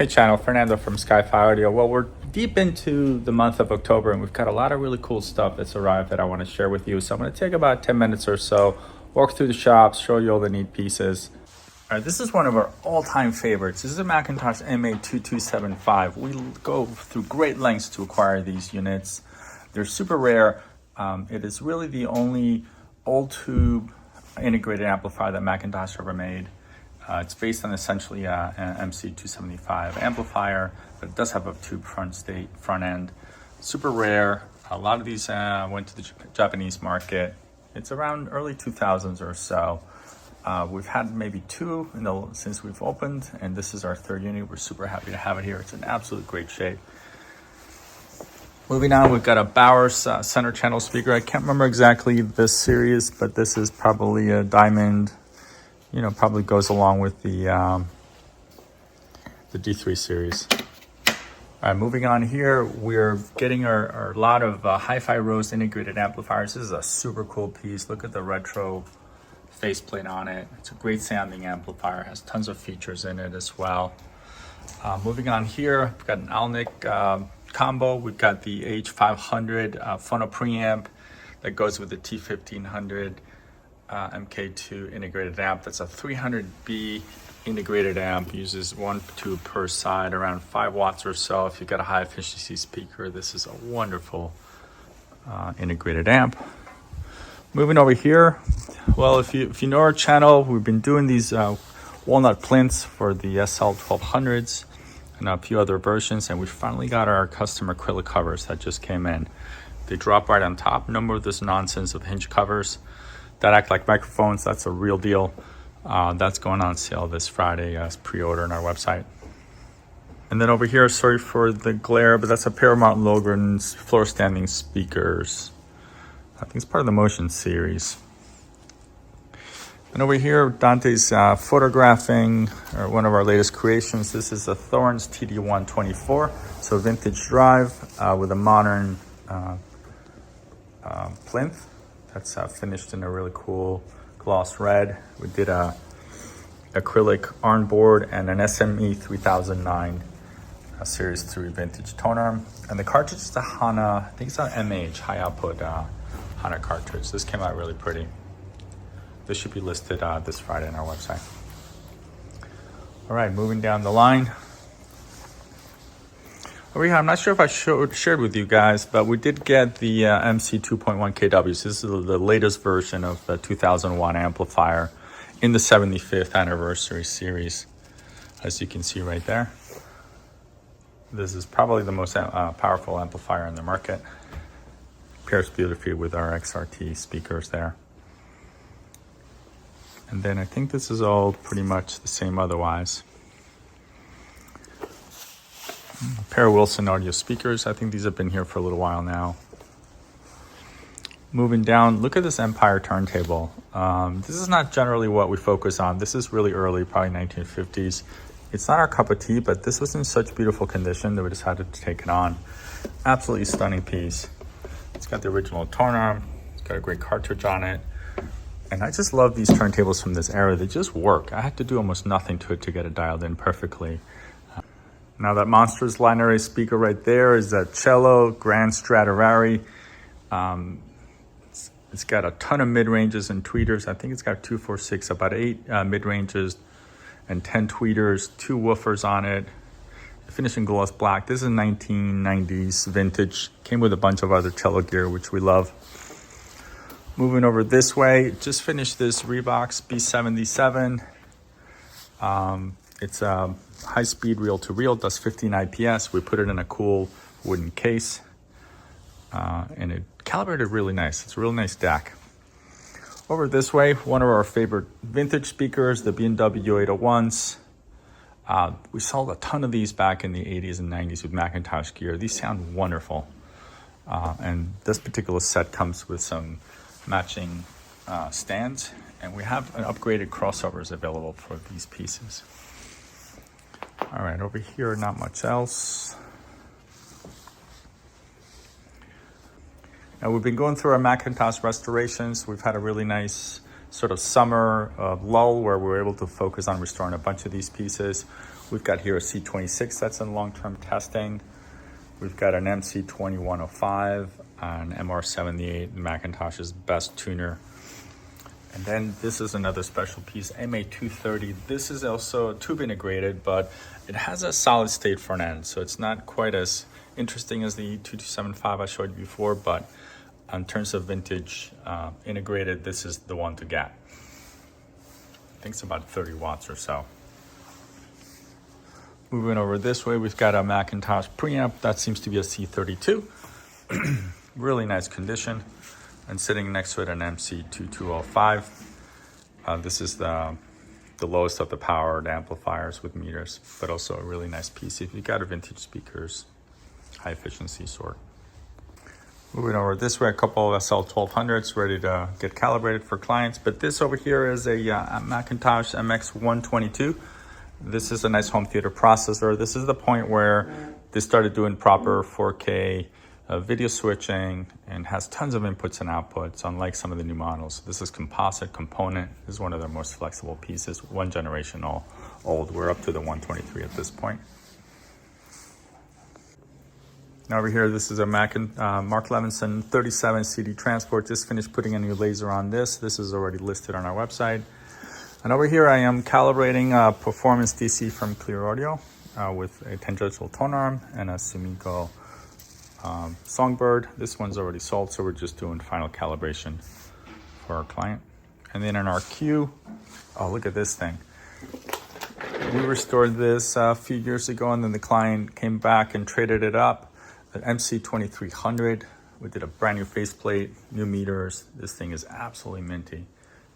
Hey channel, Fernando from SkyFi Audio. Well, we're deep into the month of October and we've got a lot of really cool stuff that's arrived that I want to share with you. So I'm going to take about 10 minutes or so, walk through the shops, show you all the neat pieces. All right, this is one of our all-time favorites. This is a Macintosh MA2275. We go through great lengths to acquire these units. They're super rare. It is really the only old tube integrated amplifier that Macintosh ever made. It's based on essentially an MC275 amplifier, but it does have a tube front end. Super rare. A lot of these went to the Japanese market. It's around early 2000s or so. We've had maybe two since we've opened, and this is our third unit. We're super happy to have it here. It's in absolute great shape. Moving on, we've got a Bowers center channel speaker. I can't remember exactly this series, but this is probably a diamond. You know, probably goes along with the D3 series. All right, moving on here, we're getting our lot of HiFi Rose integrated amplifiers. This is a super cool piece. Look at the retro faceplate on it. It's a great sounding amplifier. Has tons of features in it as well. Moving on here, we've got an Alnic combo. We've got the H500 phono preamp that goes with the T1500. MK2 integrated amp. That's a 300B integrated amp, uses one tube per side, around 5 watts or so. If you've got a high efficiency speaker, this is a wonderful integrated amp. Moving over here, well, if you know our channel, we've been doing these walnut plinths for the SL1200s and a few other versions, and we finally got our custom acrylic covers that just came in. They drop right on top. No more of this nonsense of hinge covers that act like microphones. That's a real deal. That's going on sale this Friday as pre-order on our website. And then over here, sorry for the glare, but that's a pair of Martin Logan's floor standing speakers. I think it's part of the Motion series. And over here, Dante's photographing, or one of our latest creations. This is a Thorns TD124, so vintage drive with a modern plinth. That's finished in a really cool gloss red. We did a acrylic arm board and an SME 3009 Series 3 vintage tone arm. And the cartridge is the Hana, I think it's an MH, high output Hana cartridge. This came out really pretty. This should be listed this Friday on our website. All right, moving down the line. Over here, I'm not sure if I shared with you guys, but we did get the MC 2.1 kWs. This is the latest version of the 2001 amplifier in the 75th anniversary series, as you can see right there. This is probably the most powerful amplifier in the market. Pairs beautifully with our XRT speakers there. And then I think this is all pretty much the same otherwise. A pair of Wilson audio speakers. I think these have been here for a little while now. Moving down, look at this Empire turntable. This is not generally what we focus on. This is really early, probably 1950s. It's not our cup of tea, but this was in such beautiful condition that we decided to take it on. Absolutely stunning piece. It's got the original tone arm. It's got a great cartridge on it. And I just love these turntables from this era. They just work. I had to do almost nothing to it to get it dialed in perfectly. Now that monstrous line array speaker right there is a Cello Grand Stradivari. It's got a ton of mid-ranges and tweeters. I think it's got 2, 4, 6, about 8 mid-ranges and 10 tweeters, 2 woofers on it. Finished in gloss black. This is 1990s vintage. Came with a bunch of other cello gear, which we love. Moving over this way, just finished this Reeboks B77. It's a high-speed reel-to-reel, does 15 IPS. We put it in a cool wooden case, and it calibrated really nice. It's a real nice DAC. Over this way, one of our favorite vintage speakers, the B&W 801s. We sold a ton of these back in the 80s and 90s with Macintosh gear. These sound wonderful. And this particular set comes with some matching stands, and we have an upgraded crossovers available for these pieces. All right, over here, not much else. Now, we've been going through our Macintosh restorations. We've had a really nice sort of summer lull where we were able to focus on restoring a bunch of these pieces. We've got here a C26 that's in long-term testing. We've got an MC2105, an MR78, Macintosh's best tuner. And then this is another special piece, MA230. This is also tube integrated, but it has a solid state front end. So it's not quite as interesting as the E2275 I showed you before, but in terms of vintage integrated, this is the one to get. I think it's about 30 watts or so. Moving over this way, we've got a Macintosh preamp. That seems to be a C32. Really nice condition. And sitting next to it, an MC2205. This is the lowest of the powered amplifiers with meters, but also a really nice piece if you got a vintage speakers, high efficiency sort. Moving over this way, a couple of SL1200s ready to get calibrated for clients. But this over here is a Macintosh MX122. This is a nice home theater processor. This is the point where they started doing proper 4K video switching and has tons of inputs and outputs, unlike some of the new models. This is composite component. This is one of their most flexible pieces, one generation old. We're up to the 123 at this point. Now over here, this is a Mark Levinson 37 CD transport. Just finished putting a new laser on this. This is already listed on our website. And over here, I am calibrating a performance DC from Clear Audio with a tangential tone arm and a Sumiko Songbird. This one's already sold, so we're just doing final calibration for our client. And then in our queue, oh, look at this thing. We restored this a few years ago, and then the client came back and traded it up. The MC2300. We did a brand new faceplate, new meters. This thing is absolutely minty.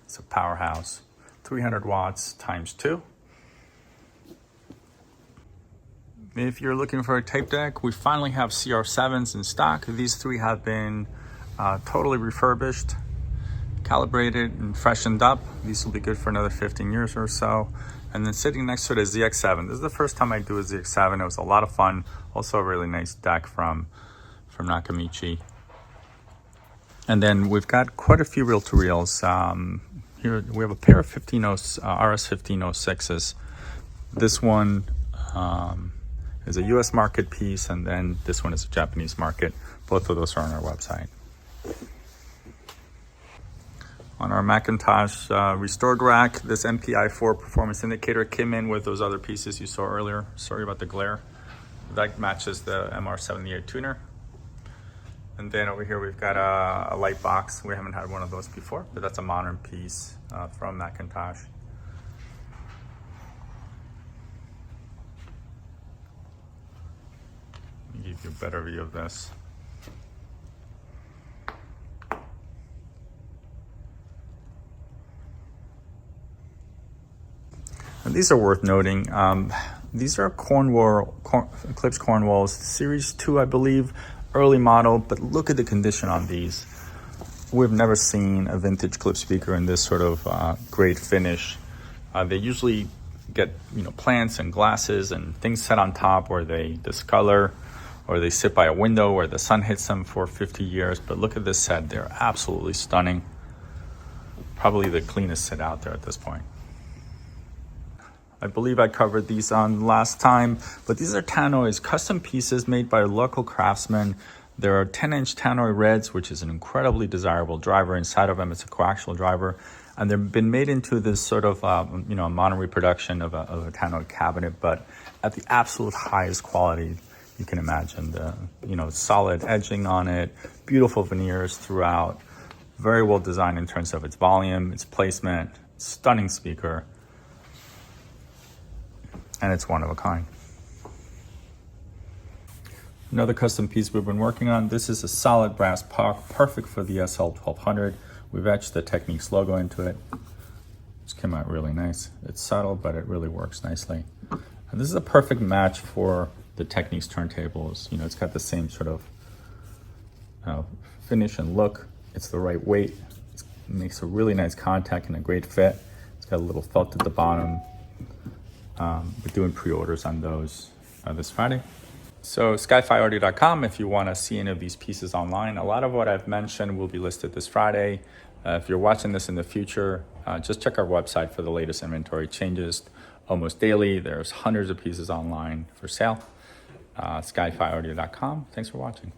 It's a powerhouse. 300 watts times 2. If you're looking for a tape deck, we finally have CR7s in stock. These 3 have been totally refurbished, calibrated, and freshened up. These will be good for another 15 years or so. And then sitting next to it is ZX7. This is the first time I do a ZX7. It was a lot of fun. Also a really nice deck from Nakamichi. And then we've got quite a few reel-to-reels. Here we have a pair of RS1506s. This one is a US market piece, and then this one is a Japanese market. Both of those are on our website. On our Macintosh restored rack, this MPI4 performance indicator came in with those other pieces you saw earlier. Sorry about the glare. That matches the MR78 tuner. And then over here we've got a light box. We haven't had one of those before, but that's a modern piece from Macintosh. Let me give you a better view of this. And these are worth noting. These are Eclipse Cornwalls, Series 2, I believe, early model, but look at the condition on these. We've never seen a vintage clip speaker in this sort of great finish. They usually get plants and glasses and things set on top where they discolor, or they sit by a window where the sun hits them for 50 years. But look at this set. They're absolutely stunning. Probably the cleanest set out there at this point. I believe I covered these on last time, but these are Tannoy's custom pieces made by local craftsmen. There are 10-inch Tannoy Reds, which is an incredibly desirable driver. Inside of them, it's a coaxial driver. And they've been made into this sort of, a modern reproduction of a Tannoy cabinet, but at the absolute highest quality you can imagine. The, solid edging on it, beautiful veneers throughout, very well designed in terms of its volume, its placement, stunning speaker. And it's one of a kind. Another custom piece we've been working on. This is a solid brass puck, perfect for the SL1200. We've etched the Techniques logo into it. This came out really nice. It's subtle, but it really works nicely. And this is a perfect match for the Techniques turntables. It's got the same sort of finish and look. It's the right weight. It makes a really nice contact and a great fit. It's got a little felt at the bottom. We're doing pre-orders on those this Friday. So SkyFiAudio.com if you want to see any of these pieces online. A lot of what I've mentioned will be listed this Friday. If you're watching this in the future, just check our website for the latest inventory changes. almost daily. There's hundreds of pieces online for sale. SkyFiaudio.com. Thanks for watching.